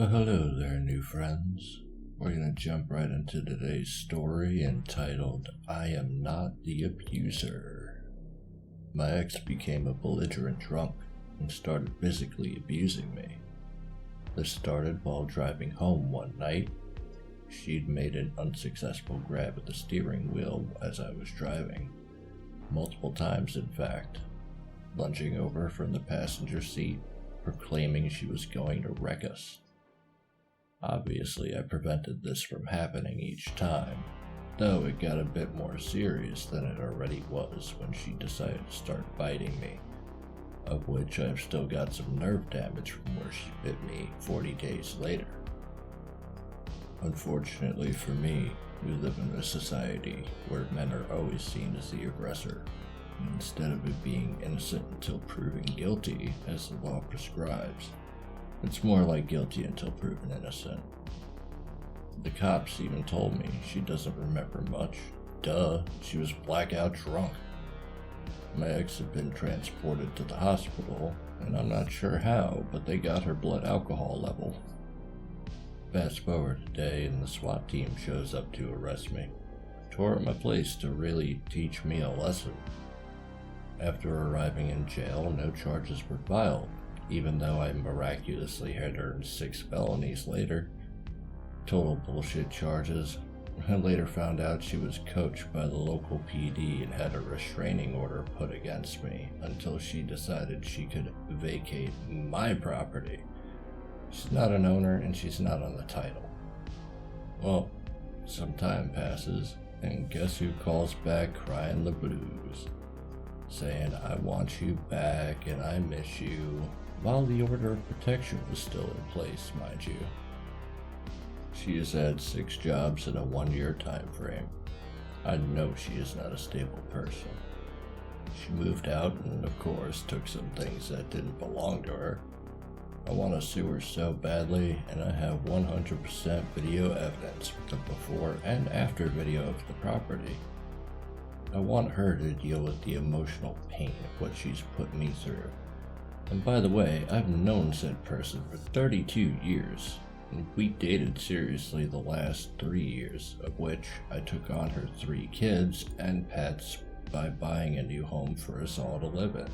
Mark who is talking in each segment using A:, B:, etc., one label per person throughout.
A: Well, hello there, new friends. We're going to jump right into today's story entitled, I Am Not the Abuser. My ex became a belligerent drunk and started physically abusing me. This started while driving home one night. She'd made an unsuccessful grab at the steering wheel as I was driving. Multiple times, in fact, lunging over from the passenger seat, proclaiming she was going to wreck us. Obviously, I prevented this from happening each time, though it got a bit more serious than it already was when she decided to start biting me, of which I've still got some nerve damage from where she bit me 40 days later. Unfortunately for me, we live in a society where men are always seen as the aggressor, instead of it being innocent until proven guilty, as the law prescribes. It's more like guilty until proven innocent. The cops even told me she doesn't remember much. Duh, she was blackout drunk. My ex had been transported to the hospital, and I'm not sure how, but they got her blood alcohol level. Fast forward a day and the SWAT team shows up to arrest me. Tore up my place to really teach me a lesson. After arriving in jail, no charges were filed, even though I miraculously had earned 6 felonies later. Total bullshit charges. I later found out she was coached by the local PD and had a restraining order put against me until she decided she could vacate my property. She's not an owner and she's not on the title. Well, some time passes, and guess who calls back crying the blues, saying I want you back and I miss you, while the order of protection was still in place, mind you. She has had 6 jobs in a 1-year time frame. I know she is not a stable person. She moved out and, of course, took some things that didn't belong to her. I want to sue her so badly, and I have 100% video evidence with the before and after video of the property. I want her to deal with the emotional pain of what she's put me through. And by the way, I've known said person for 32 years, and we dated seriously the last 3 years, of which I took on her 3 kids and pets by buying a new home for us all to live in.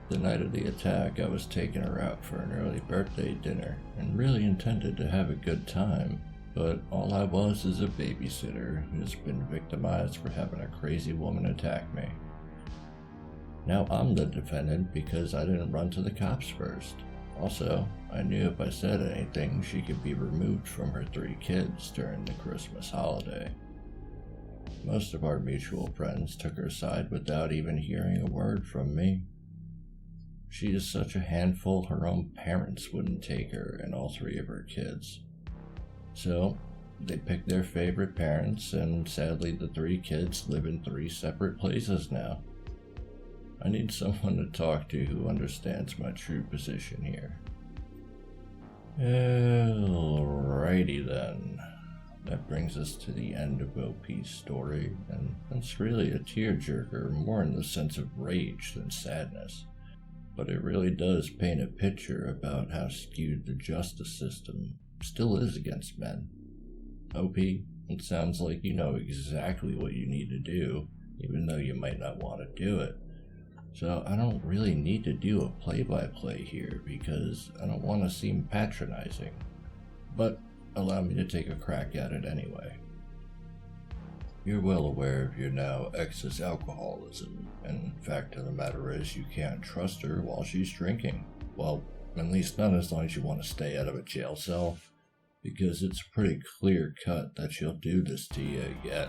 A: The night of the attack, I was taking her out for an early birthday dinner and really intended to have a good time, but all I was is a babysitter who's been victimized for having a crazy woman attack me. Now I'm the defendant because I didn't run to the cops first. Also, I knew if I said anything, she could be removed from her 3 kids during the Christmas holiday. Most of our mutual friends took her side without even hearing a word from me. She is such a handful her own parents wouldn't take her and all 3 of her kids. So, they picked their favorite parents, and sadly the 3 kids live in 3 separate places now. I need someone to talk to who understands my true position here. Alrighty then. That brings us to the end of OP's story, and it's really a tearjerker, more in the sense of rage than sadness. But it really does paint a picture about how skewed the justice system still is against men. OP, it sounds like you know exactly what you need to do, even though you might not want to do it. So I don't really need to do a play-by-play here because I don't want to seem patronizing. But allow me to take a crack at it anyway. You're well aware of your now ex's alcoholism, and fact of the matter is you can't trust her while she's drinking. Well, at least not as long as you want to stay out of a jail cell, because it's pretty clear cut that she'll do this to you again.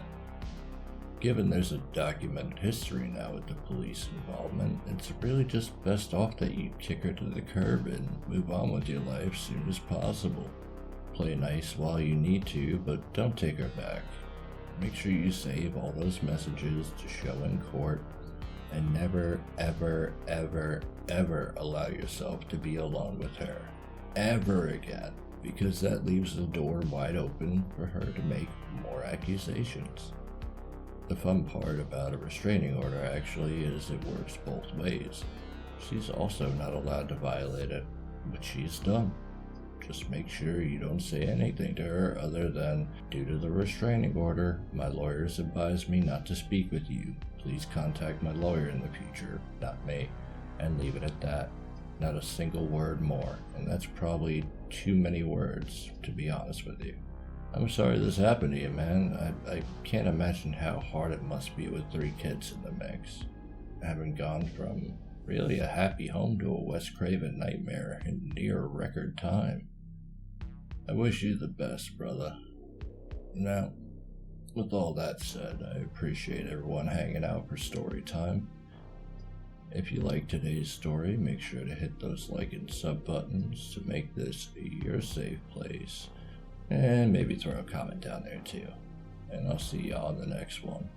A: Given there's a documented history now with the police involvement, it's really just best off that you kick her to the curb and move on with your life soon as possible. Play nice while you need to, but don't take her back. Make sure you save all those messages to show in court, and never, ever, ever, ever allow yourself to be alone with her. Ever again, because that leaves the door wide open for her to make more accusations. The fun part about a restraining order actually is it works both ways. She's also not allowed to violate it, but she's done. Just make sure you don't say anything to her other than, due to the restraining order, my lawyers advised me not to speak with you. Please contact my lawyer in the future, not me. And leave it at that. Not a single word more. And that's probably too many words, to be honest with you. I'm sorry this happened to you, man. I can't imagine how hard it must be with 3 kids in the mix. Having gone from really a happy home to a Wes Craven nightmare in near record time. I wish you the best, brother. Now, with all that said, I appreciate everyone hanging out for story time. If you like today's story, make sure to hit those like and sub buttons to make this your safe place. And maybe throw a comment down there too. And I'll see y'all in the next one.